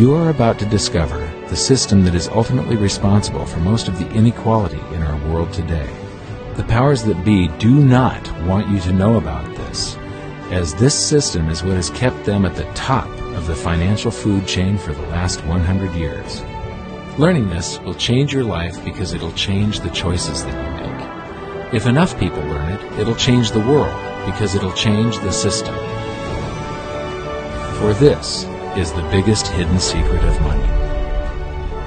You are about to discover the system that is ultimately responsible for most of the inequality in our world today. The powers that be do not want you to know about this, as this system is what has kept them at the top of the financial food chain for the last 100 years. Learning this will change your life because it'll change the choices that you make. If enough people learn it, it'll change the world because it'll change the system. For this is the biggest hidden secret of money.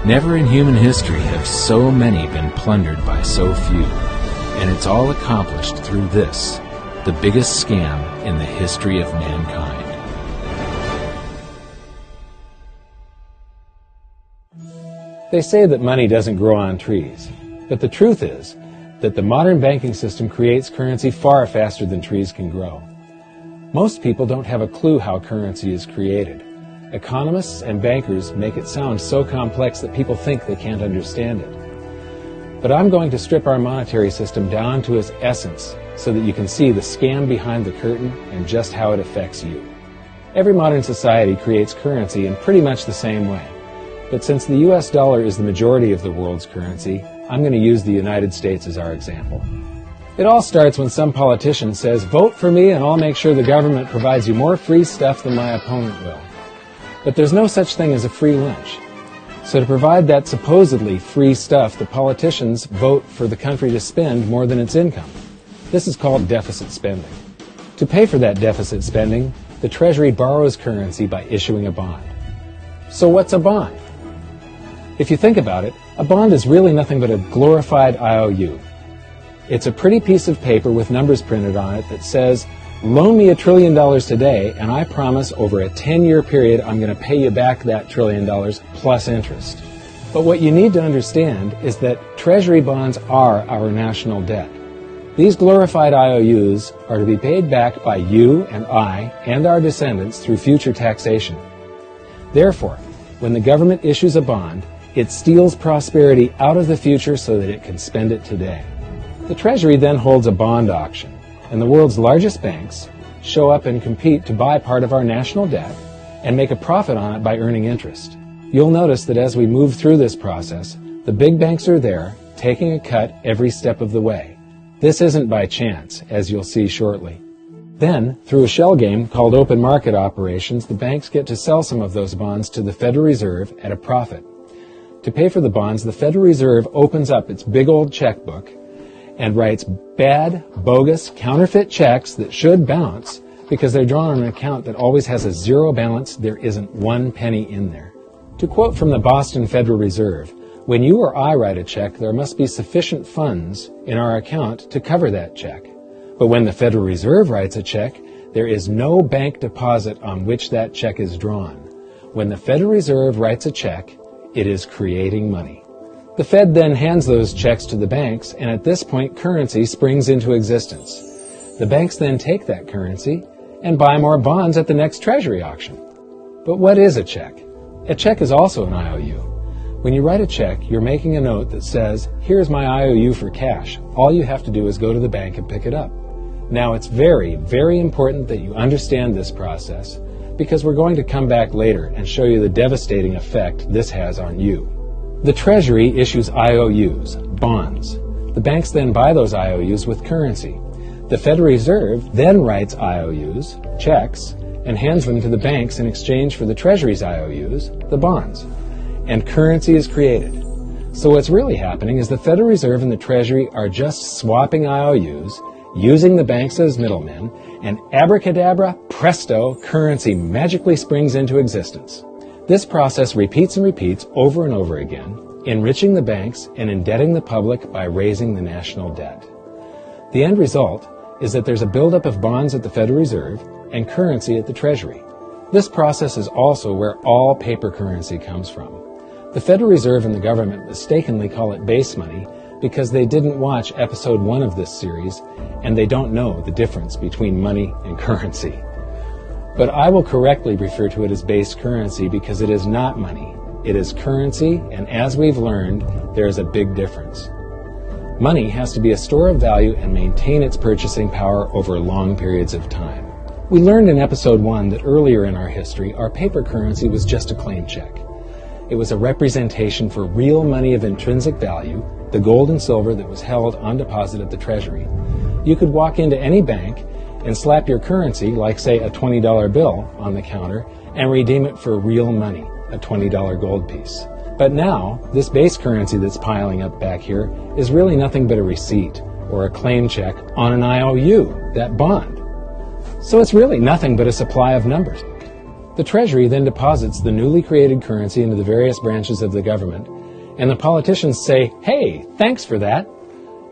Never in human history have so many been plundered by so few, and it's all accomplished through this, the biggest scam in the history of mankind. They say that money doesn't grow on trees, but the truth is that the modern banking system creates currency far faster than trees can grow. Most people don't have a clue how currency is created. Economists and bankers make it sound so complex that people think they can't understand it. But I'm going to strip our monetary system down to its essence so that you can see the scam behind the curtain and just how it affects you. Every modern society creates currency in pretty much the same way. But since the US dollar is the majority of the world's currency, I'm going to use the United States as our example. It all starts when some politician says, "Vote for me and I'll make sure the government provides you more free stuff than my opponent will." But there's no such thing as a free lunch. So to provide that supposedly free stuff, the politicians vote for the country to spend more than its income. This is called deficit spending. To pay for that deficit spending, the Treasury borrows currency by issuing a bond. So what's a bond? If you think about it, a bond is really nothing but a glorified IOU. It's a pretty piece of paper with numbers printed on it that says, "Loan me $1 trillion today, and I promise over a 10-year period I'm going to pay you back that $1 trillion plus interest." But what you need to understand is that Treasury bonds are our national debt. These glorified IOUs are to be paid back by you and I and our descendants through future taxation. Therefore, when the government issues a bond, it steals prosperity out of the future so that it can spend it today. The Treasury then holds a bond auction, and the world's largest banks show up and compete to buy part of our national debt and make a profit on it by earning interest. You'll notice that as we move through this process, the big banks are there, taking a cut every step of the way. This isn't by chance, as you'll see shortly. Then, through a shell game called open market operations, the banks get to sell some of those bonds to the Federal Reserve at a profit. To pay for the bonds, the Federal Reserve opens up its big old checkbook and writes bad, bogus, counterfeit checks that should bounce because they're drawn on an account that always has a zero balance. There isn't one penny in there. To quote from the Boston Federal Reserve, "When you or I write a check, there must be sufficient funds in our account to cover that check. But when the Federal Reserve writes a check, there is no bank deposit on which that check is drawn. When the Federal Reserve writes a check, it is creating money." The Fed then hands those checks to the banks, and at this point, currency springs into existence. The banks then take that currency and buy more bonds at the next Treasury auction. But what is a check? A check is also an IOU. When you write a check, you're making a note that says, "Here's my IOU for cash. All you have to do is go to the bank and pick it up." Now, it's very, very important that you understand this process because we're going to come back later and show you the devastating effect this has on you. The Treasury issues IOUs, bonds. The banks then buy those IOUs with currency. The Federal Reserve then writes IOUs, checks, and hands them to the banks in exchange for the Treasury's IOUs, the bonds. And currency is created. So what's really happening is the Federal Reserve and the Treasury are just swapping IOUs, using the banks as middlemen, and abracadabra, presto, currency magically springs into existence. This process repeats and repeats over and over again, enriching the banks and indebting the public by raising the national debt. The end result is that there's a buildup of bonds at the Federal Reserve and currency at the Treasury. This process is also where all paper currency comes from. The Federal Reserve and the government mistakenly call it base money because they didn't watch episode 1 of this series and they don't know the difference between money and currency. But I will correctly refer to it as base currency because it is not money. It is currency, and as we've learned, there is a big difference. Money has to be a store of value and maintain its purchasing power over long periods of time. We learned in episode 1 that earlier in our history, our paper currency was just a claim check. It was a representation for real money of intrinsic value, the gold and silver that was held on deposit at the Treasury. You could walk into any bank and slap your currency, like say a $20 bill, on the counter and redeem it for real money, a $20 gold piece. But now, this base currency that's piling up back here is really nothing but a receipt or a claim check on an IOU, that bond. So it's really nothing but a supply of numbers. The Treasury then deposits the newly created currency into the various branches of the government, and the politicians say, "Hey, thanks for that."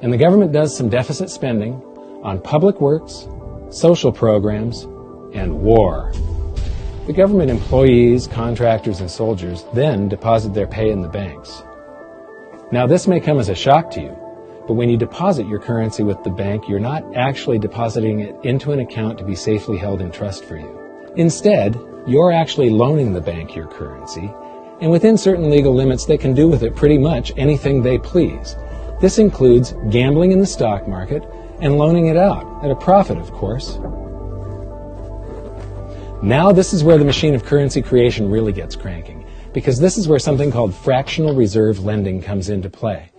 And the government does some deficit spending on public works, social programs, and war. The government employees, contractors, and soldiers then deposit their pay in the banks. Now, this may come as a shock to you, but when you deposit your currency with the bank, you're not actually depositing it into an account to be safely held in trust for you. Instead, you're actually loaning the bank your currency, and within certain legal limits, they can do with it pretty much anything they please. This includes gambling in the stock market and loaning it out, at a profit, of course. Now this is where the machine of currency creation really gets cranking, because this is where something called fractional reserve lending comes into play.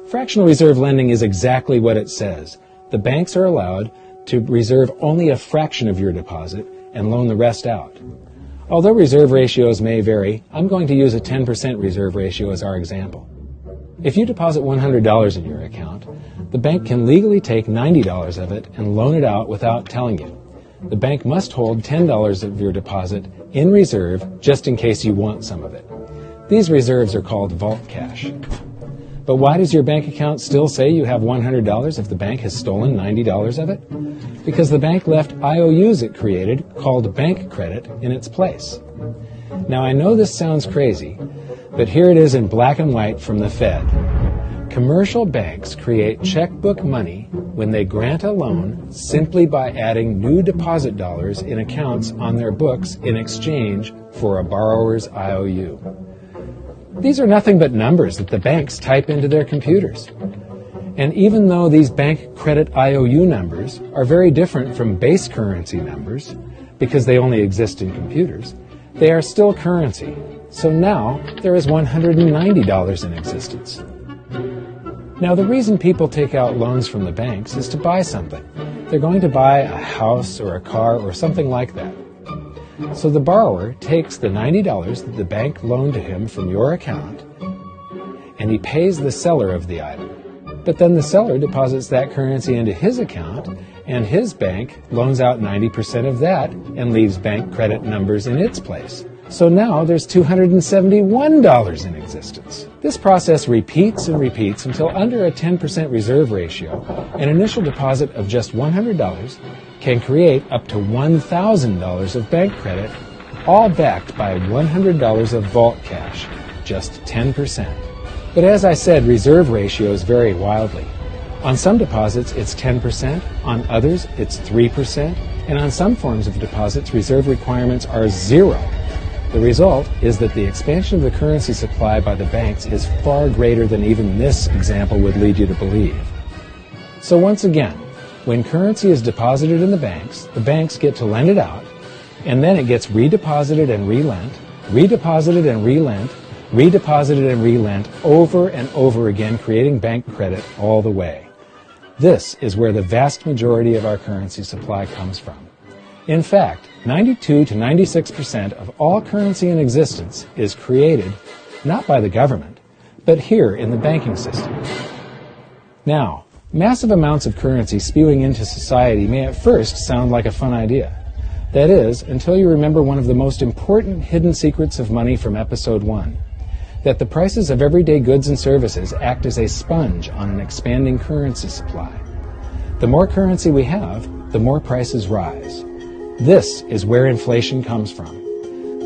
Fractional reserve lending is exactly what it says. The banks are allowed to reserve only a fraction of your deposit and loan the rest out. Although reserve ratios may vary, I'm going to use a 10% reserve ratio as our example. If you deposit $100 in your account, the bank can legally take $90 of it and loan it out without telling you. The bank must hold $10 of your deposit in reserve just in case you want some of it. These reserves are called vault cash. But why does your bank account still say you have $100 if the bank has stolen $90 of it? Because the bank left IOUs it created, called bank credit, in its place. Now I know this sounds crazy, but here it is in black and white from the Fed. Commercial banks create checkbook money when they grant a loan simply by adding new deposit dollars in accounts on their books in exchange for a borrower's IOU. These are nothing but numbers that the banks type into their computers. And even though these bank credit IOU numbers are very different from base currency numbers, because they only exist in computers, they are still currency. So now there is $190 in existence. Now, the reason people take out loans from the banks is to buy something. They're going to buy a house or a car or something like that. So the borrower takes the $90 that the bank loaned to him from your account, and he pays the seller of the item. But then the seller deposits that currency into his account, and his bank loans out 90% of that and leaves bank credit numbers in its place. So now there's $271 in existence. This process repeats and repeats until under a 10% reserve ratio, an initial deposit of just $100 can create up to $1,000 of bank credit, all backed by $100 of vault cash, just 10%. But as I said, reserve ratios vary wildly. On some deposits, it's 10%, on others, it's 3%, and on some forms of deposits, reserve requirements are 0. The result is that the expansion of the currency supply by the banks is far greater than even this example would lead you to believe. So once again, when currency is deposited in the banks get to lend it out, and then it gets redeposited and relent, redeposited and relent, redeposited and relent over and over again, creating bank credit all the way. This is where the vast majority of our currency supply comes from. In fact, 92 to 96% of all currency in existence is created not by the government, but here in the banking system. Now, massive amounts of currency spewing into society may at first sound like a fun idea. That is, until you remember one of the most important hidden secrets of money from episode 1, that the prices of everyday goods and services act as a sponge on an expanding currency supply. The more currency we have, the more prices rise. This is where inflation comes from.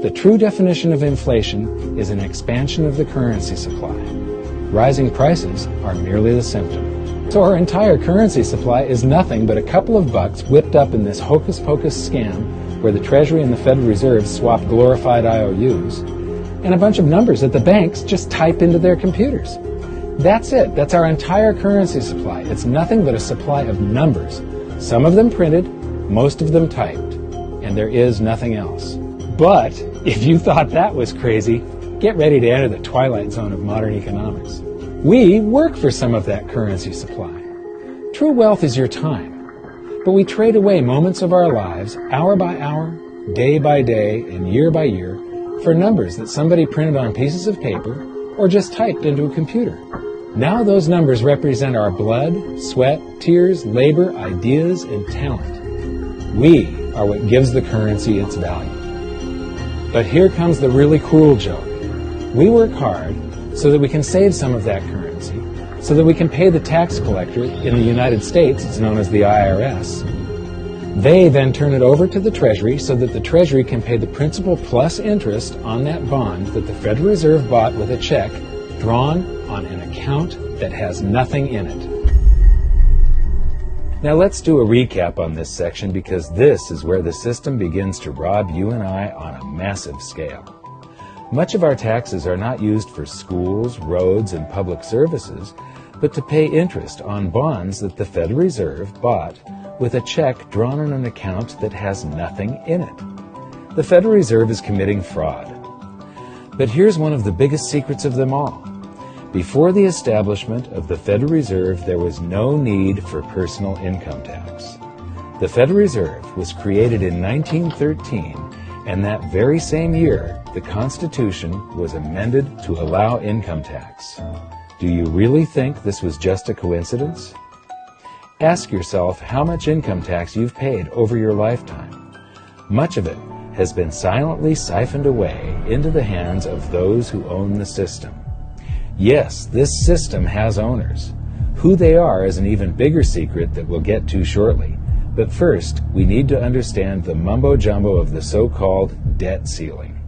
The true definition of inflation is an expansion of the currency supply. Rising prices are merely the symptom. So our entire currency supply is nothing but a couple of bucks whipped up in this hocus-pocus scam where the Treasury and the Federal Reserve swap glorified IOUs, and a bunch of numbers that the banks just type into their computers. That's it. That's our entire currency supply. It's nothing but a supply of numbers. Some of them printed, most of them typed. And there is nothing else. But if you thought that was crazy, Get ready to enter the twilight zone of modern economics. We work for some of that currency supply. True wealth is your time, but we trade away moments of our lives, hour by hour, day by day, and year by year, for numbers that somebody printed on pieces of paper or just typed into a computer. Now those numbers represent our blood, sweat, tears, labor, ideas, and talent. We are what gives the currency its value. But here comes the really cruel joke. We work hard so that we can save some of that currency, so that we can pay the tax collector. In the United States, it's known as the IRS. They then turn it over to the Treasury so that the Treasury can pay the principal plus interest on that bond that the Federal Reserve bought with a check drawn on an account that has nothing in it. Now let's do a recap on this section, because this is where the system begins to rob you and I on a massive scale. Much of our taxes are not used for schools, roads, and public services, but to pay interest on bonds that the Federal Reserve bought with a check drawn on an account that has nothing in it. The Federal Reserve is committing fraud. But here's one of the biggest secrets of them all. Before the establishment of the Federal Reserve, there was no need for personal income tax. The Federal Reserve was created in 1913, and that very same year, the Constitution was amended to allow income tax. Do you really think this was just a coincidence? Ask yourself how much income tax you've paid over your lifetime. Much of it has been silently siphoned away into the hands of those who own the system. Yes, this system has owners. Who they are is an even bigger secret that we'll get to shortly. But first, we need to understand the mumbo-jumbo of the so-called debt ceiling.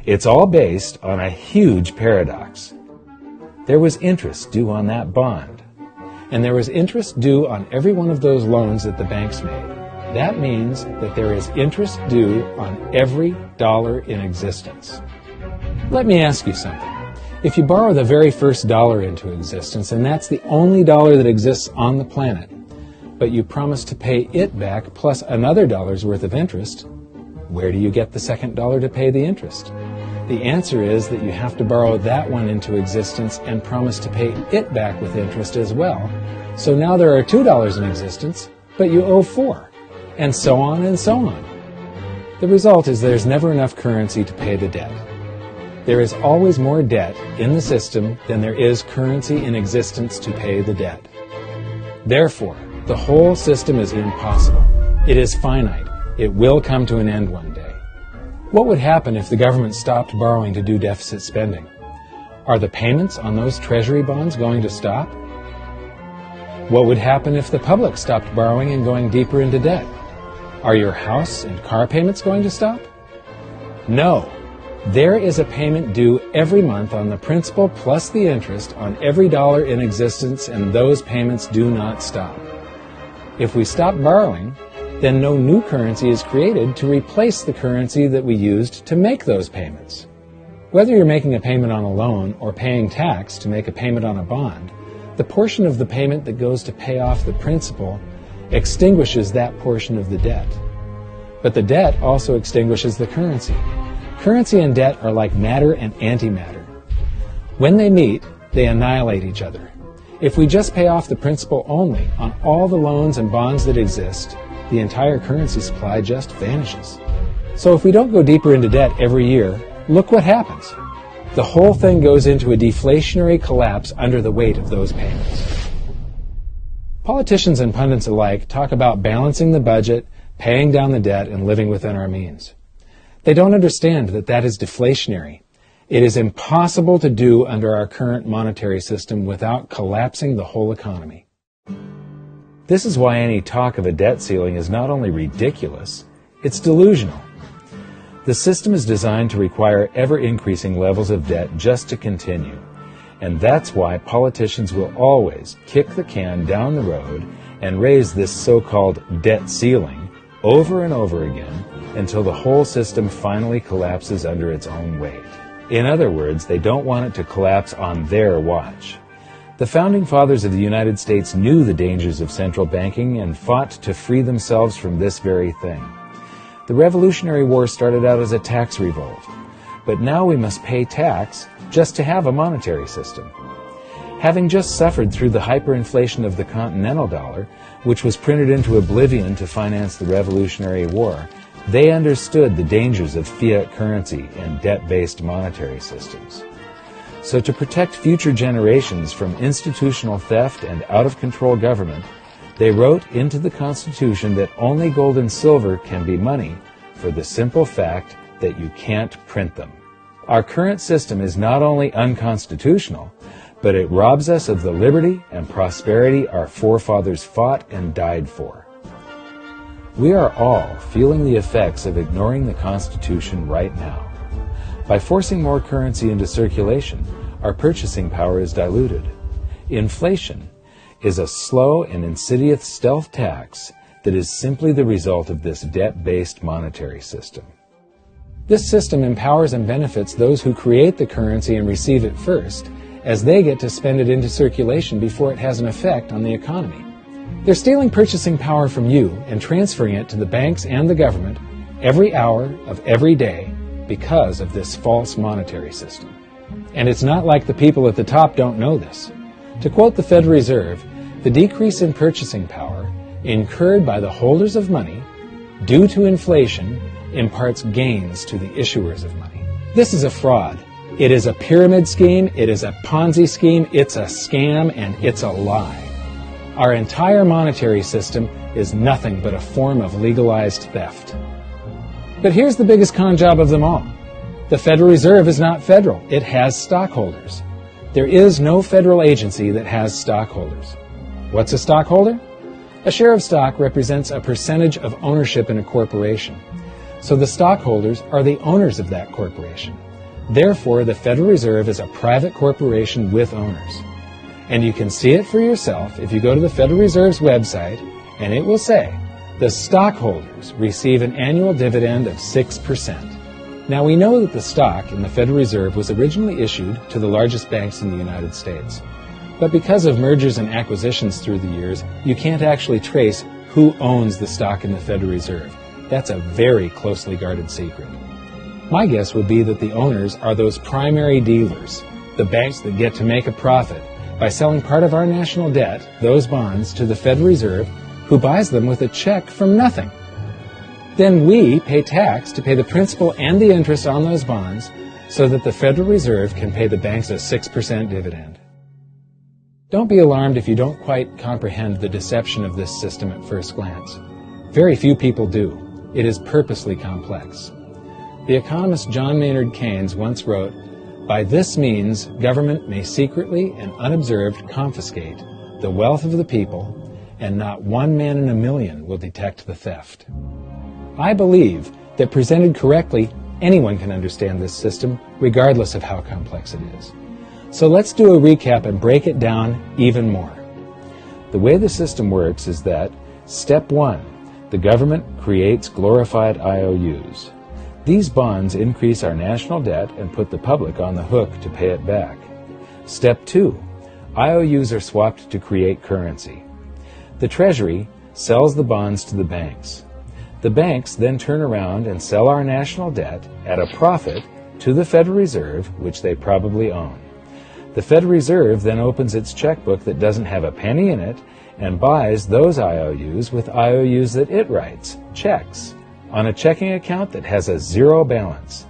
It's all based on a huge paradox. There was interest due on that bond. And there was interest due on every one of those loans that the banks made. That means that there is interest due on every dollar in existence. Let me ask you something. If you borrow the very first dollar into existence, and that's the only dollar that exists on the planet, but you promise to pay it back plus another dollar's worth of interest, where do you get the second dollar to pay the interest? The answer is that you have to borrow that one into existence and promise to pay it back with interest as well. So now there are $2 in existence, but you owe $4, and so on and so on. The result is there's never enough currency to pay the debt. There is always more debt in the system than there is currency in existence to pay the debt. Therefore, the whole system is impossible. It is finite. It will come to an end one day. What would happen if the government stopped borrowing to do deficit spending? Are the payments on those treasury bonds going to stop? What would happen if the public stopped borrowing and going deeper into debt? Are your house and car payments going to stop? No. There is a payment due every month on the principal plus the interest on every dollar in existence, and those payments do not stop. If we stop borrowing, then no new currency is created to replace the currency that we used to make those payments. Whether you're making a payment on a loan or paying tax to make a payment on a bond, the portion of the payment that goes to pay off the principal extinguishes that portion of the debt. But the debt also extinguishes the currency. Currency and debt are like matter and antimatter. When they meet, they annihilate each other. If we just pay off the principal only on all the loans and bonds that exist, the entire currency supply just vanishes. So if we don't go deeper into debt every year, look what happens. The whole thing goes into a deflationary collapse under the weight of those payments. Politicians and pundits alike talk about balancing the budget, paying down the debt, and living within our means. They don't understand that that is deflationary. It is impossible to do under our current monetary system without collapsing the whole economy. This is why any talk of a debt ceiling is not only ridiculous, it's delusional. The system is designed to require ever-increasing levels of debt just to continue. And that's why politicians will always kick the can down the road and raise this so-called debt ceiling over and over again until the whole system finally collapses under its own weight. In other words, they don't want it to collapse on their watch. The Founding Fathers of the United States knew the dangers of central banking and fought to free themselves from this very thing. The Revolutionary War started out as a tax revolt, but now we must pay tax just to have a monetary system. Having just suffered through the hyperinflation of the continental dollar, which was printed into oblivion to finance the Revolutionary War, they understood the dangers of fiat currency and debt-based monetary systems. So to protect future generations from institutional theft and out-of-control government, they wrote into the Constitution that only gold and silver can be money for the simple fact that you can't print them. Our current system is not only unconstitutional, but it robs us of the liberty and prosperity our forefathers fought and died for. We are all feeling the effects of ignoring the Constitution right now. By forcing more currency into circulation, our purchasing power is diluted. Inflation is a slow and insidious stealth tax that is simply the result of this debt-based monetary system. This system empowers and benefits those who create the currency and receive it first, as they get to spend it into circulation before it has an effect on the economy. They're stealing purchasing power from you and transferring it to the banks and the government every hour of every day because of this false monetary system. And it's not like the people at the top don't know this. To quote the Federal Reserve, the decrease in purchasing power incurred by the holders of money due to inflation imparts gains to the issuers of money. This is a fraud. It is a pyramid scheme, it is a Ponzi scheme, it's a scam, and it's a lie. Our entire monetary system is nothing but a form of legalized theft. But here's the biggest con job of them all. The Federal Reserve is not federal. It has stockholders. There is no federal agency that has stockholders. What's a stockholder? A share of stock represents a percentage of ownership in a corporation. So the stockholders are the owners of that corporation. Therefore, the Federal Reserve is a private corporation with owners. And you can see it for yourself if you go to the Federal Reserve's website, and it will say, the stockholders receive an annual dividend of 6%. Now, we know that the stock in the Federal Reserve was originally issued to the largest banks in the United States. But because of mergers and acquisitions through the years, you can't actually trace who owns the stock in the Federal Reserve. That's a very closely guarded secret. My guess would be that the owners are those primary dealers, the banks that get to make a profit by selling part of our national debt, those bonds, to the Federal Reserve, who buys them with a check from nothing. Then we pay tax to pay the principal and the interest on those bonds so that the Federal Reserve can pay the banks a 6% dividend. Don't be alarmed if you don't quite comprehend the deception of this system at first glance. Very few people do. It is purposely complex. The economist John Maynard Keynes once wrote, "By this means, government may secretly and unobserved confiscate the wealth of the people, and not one man in a million will detect the theft." I believe that presented correctly, anyone can understand this system, regardless of how complex it is. So let's do a recap and break it down even more. The way the system works is that, step 1, the government creates glorified IOUs. These bonds increase our national debt and put the public on the hook to pay it back. Step 2, IOUs are swapped to create currency. The Treasury sells the bonds to the banks. The banks then turn around and sell our national debt at a profit to the Federal Reserve, which they probably own. The Federal Reserve then opens its checkbook that doesn't have a penny in it and buys those IOUs with IOUs that it writes, checks, on a checking account that has a zero balance.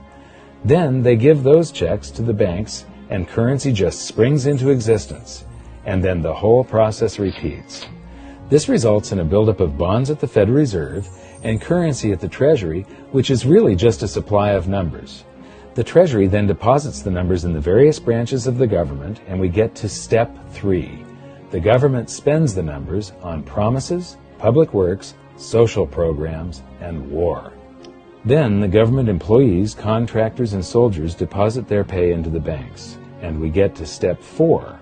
Then they give those checks to the banks and currency just springs into existence, and then the whole process repeats. This results in a buildup of bonds at the Federal Reserve and currency at the Treasury, which is really just a supply of numbers. The Treasury then deposits the numbers in the various branches of the government, and we get to step 3. The government spends the numbers on promises, public works, social programs, and war. Then the government employees, contractors, and soldiers deposit their pay into the banks, and we get to step 4,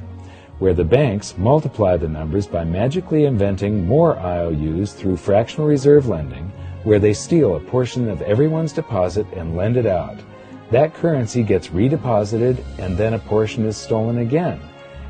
where the banks multiply the numbers by magically inventing more IOUs through fractional reserve lending, where they steal a portion of everyone's deposit and lend it out. That currency gets redeposited, and then a portion is stolen again,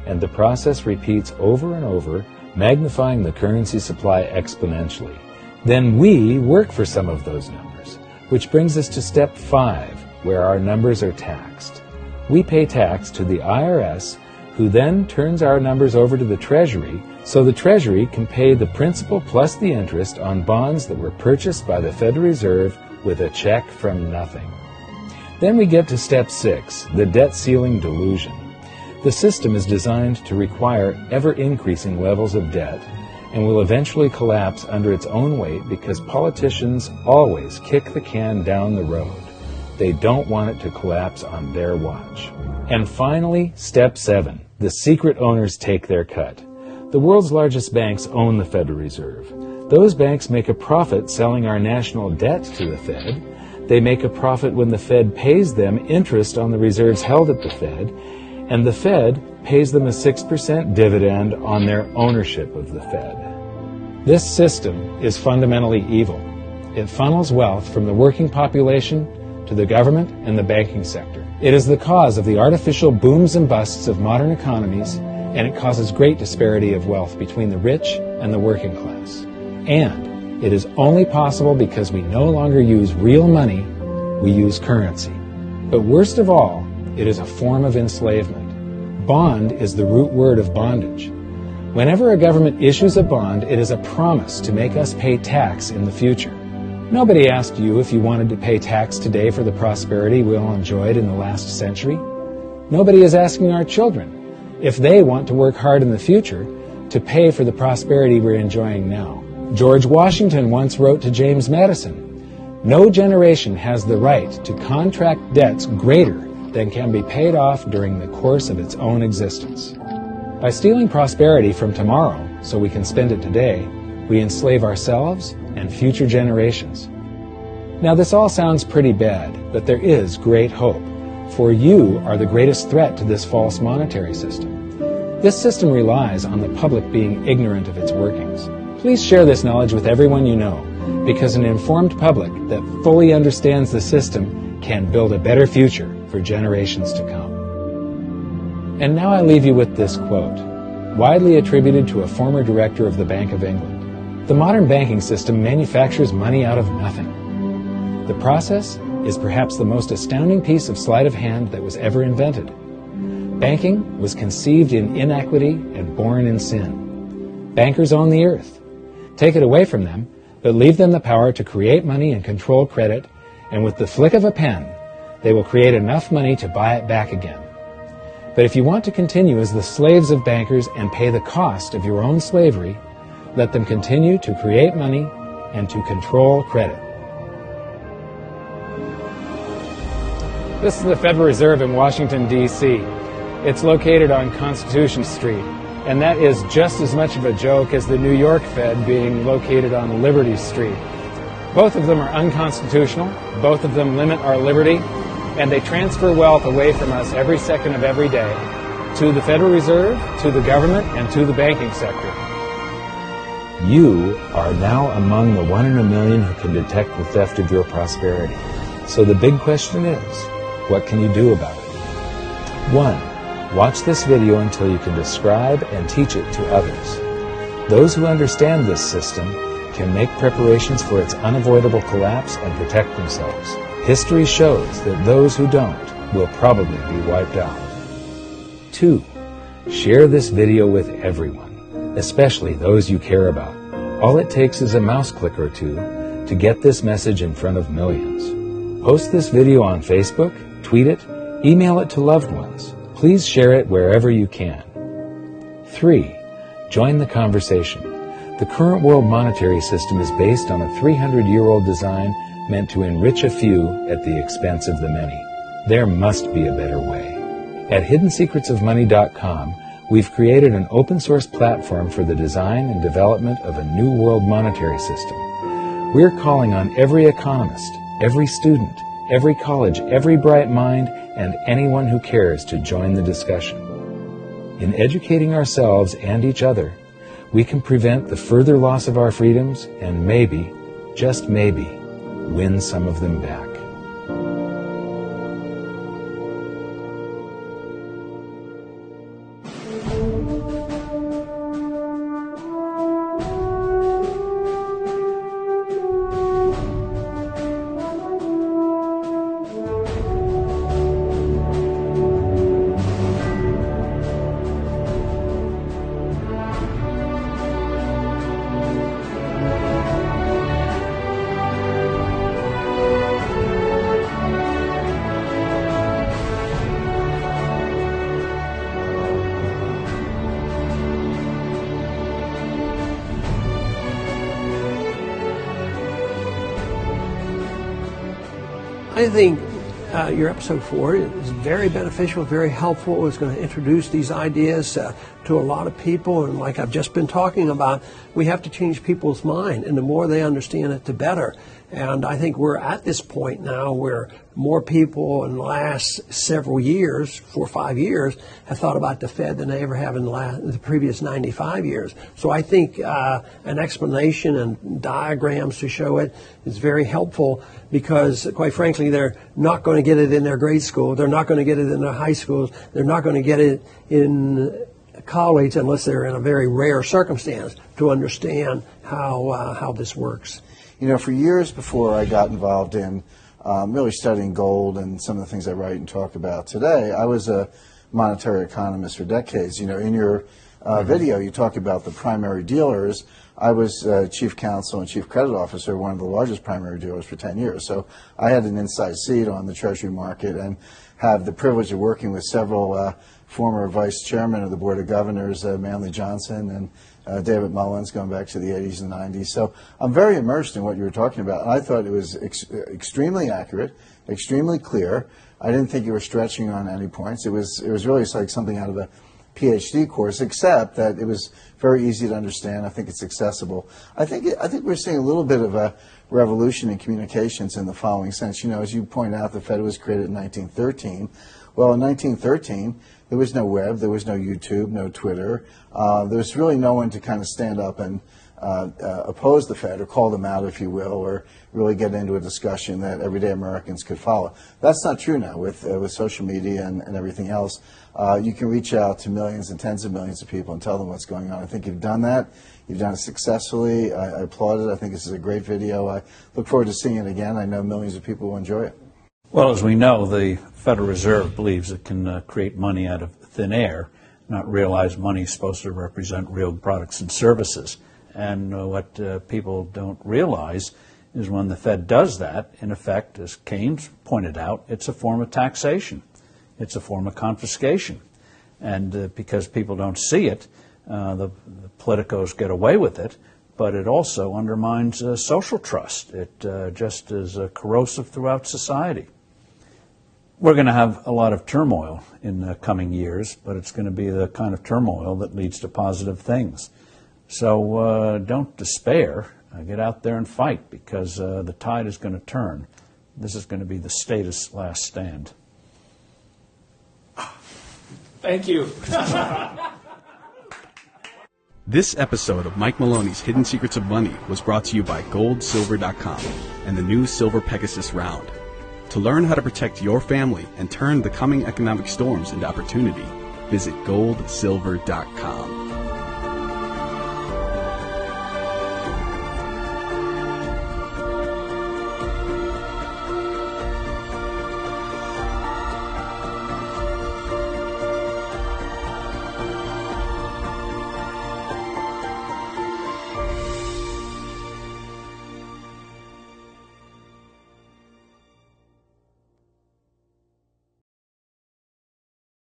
and the process repeats over and over, magnifying the currency supply exponentially. Then we work for some of those numbers, which brings us to step 5, where our numbers are taxed. We pay tax to the IRS, who then turns our numbers over to the Treasury, so the Treasury can pay the principal plus the interest on bonds that were purchased by the Federal Reserve with a check from nothing. Then we get to step 6, the debt ceiling delusion. The system is designed to require ever-increasing levels of debt and will eventually collapse under its own weight because politicians always kick the can down the road. They don't want it to collapse on their watch. And finally, step 7, the secret owners take their cut. The world's largest banks own the Federal Reserve. Those banks make a profit selling our national debt to the Fed. They make a profit when the Fed pays them interest on the reserves held at the Fed, and the Fed pays them a 6% dividend on their ownership of the Fed. This system is fundamentally evil. It funnels wealth from the working population to the government and the banking sector. It is the cause of the artificial booms and busts of modern economies, and it causes great disparity of wealth between the rich and the working class. And it is only possible because we no longer use real money, we use currency. But worst of all, it is a form of enslavement. Bond is the root word of bondage. Whenever a government issues a bond, it is a promise to make us pay tax in the future. Nobody asked you if you wanted to pay tax today for the prosperity we all enjoyed in the last century. Nobody is asking our children if they want to work hard in the future to pay for the prosperity we're enjoying now. George Washington once wrote to James Madison, "No generation has the right to contract debts greater than can be paid off during the course of its own existence." By stealing prosperity from tomorrow so we can spend it today, we enslave ourselves and future generations. Now this all sounds pretty bad, but there is great hope, for you are the greatest threat to this false monetary system. This system relies on the public being ignorant of its workings. Please share this knowledge with everyone you know, because an informed public that fully understands the system can build a better future for generations to come. And now I leave you with this quote, widely attributed to a former director of the Bank of England. The modern banking system manufactures money out of nothing. The process is perhaps the most astounding piece of sleight of hand that was ever invented. Banking was conceived in inequity and born in sin. Bankers own the earth. Take it away from them, but leave them the power to create money and control credit, and with the flick of a pen, they will create enough money to buy it back again. But if you want to continue as the slaves of bankers and pay the cost of your own slavery, let them continue to create money and to control credit. This is the Federal Reserve in Washington, D.C. It's located on Constitution Street, and that is just as much of a joke as the New York Fed being located on Liberty Street. Both of them are unconstitutional, both of them limit our liberty, and they transfer wealth away from us every second of every day to the Federal Reserve, to the government, and to the banking sector. You are now among the 1 in a million who can detect the theft of your prosperity. So the big question is, what can you do about it? 1. Watch this video until you can describe and teach it to others. Those who understand this system can make preparations for its unavoidable collapse and protect themselves. History shows that those who don't will probably be wiped out. 2. Share this video with everyone, especially those you care about. All it takes is a mouse click or two to get this message in front of millions. Post this video on Facebook, tweet it, email it to loved ones. Please share it wherever you can. 3. Join the conversation. The current world monetary system is based on a 300-year-old design meant to enrich a few at the expense of the many. There must be a better way. At hiddensecretsofmoney.com, we've created an open-source platform for the design and development of a new world monetary system. We're calling on every economist, every student, every college, every bright mind, and anyone who cares to join the discussion. In educating ourselves and each other, we can prevent the further loss of our freedoms and maybe, just maybe, win some of them back. I think your episode 4 is very beneficial, very helpful. It's going to introduce these ideas to a lot of people, and like I've just been talking about, we have to change people's mind, and the more they understand it, the better. And I think we're at this point now where more people in the last several years, 4 or 5 years, have thought about the Fed than they ever have in the previous 95 years. So I think an explanation and diagrams to show it is very helpful, because quite frankly, they're not going to get it in their grade school. They're not going to get it in their high schools. They're not going to get it in college unless they're in a very rare circumstance to understand how this works. You know, for years before I got involved in really studying gold and some of the things I write and talk about today, I was a monetary economist for decades. You know, in your video, you talk about the primary dealers. I was chief counsel and chief credit officer of one of the largest primary dealers for 10 years. So I had an inside seat on the Treasury market and have the privilege of working with several former vice chairmen of the Board of Governors, Manley Johnson and David Mullins, going back to the 80s and 90s. So I'm very immersed in what you were talking about. And I thought it was extremely accurate, extremely clear. I didn't think you were stretching on any points. It was really like something out of a PhD course, except that it was very easy to understand. I think it's accessible. I think we're seeing a little bit of a revolution in communications in the following sense. You know, as you point out, the Fed was created in 1913. Well, in 1913, there was no web, there was no YouTube, no Twitter. There was really no one to kind of stand up and oppose the Fed or call them out, if you will, or really get into a discussion that everyday Americans could follow. That's not true now with social media and everything else. You can reach out to millions and tens of millions of people and tell them what's going on. I think you've done that. You've done it successfully. I applaud it. I think this is a great video. I look forward to seeing it again. I know millions of people will enjoy it. Well, as we know, the Federal Reserve believes it can create money out of thin air, not realize money is supposed to represent real products and services. And what people don't realize is when the Fed does that, in effect, as Keynes pointed out, it's a form of taxation. It's a form of confiscation. And because people don't see it, the politicos get away with it, but it also undermines social trust. It just is corrosive throughout society. We're going to have a lot of turmoil in the coming years, but it's going to be the kind of turmoil that leads to positive things. So don't despair. Get out there and fight, because the tide is going to turn. This is going to be the status last stand. Thank you. This episode of Mike Maloney's Hidden Secrets of Money was brought to you by GoldSilver.com and the new Silver Pegasus Round. To learn how to protect your family and turn the coming economic storms into opportunity, visit GoldSilver.com.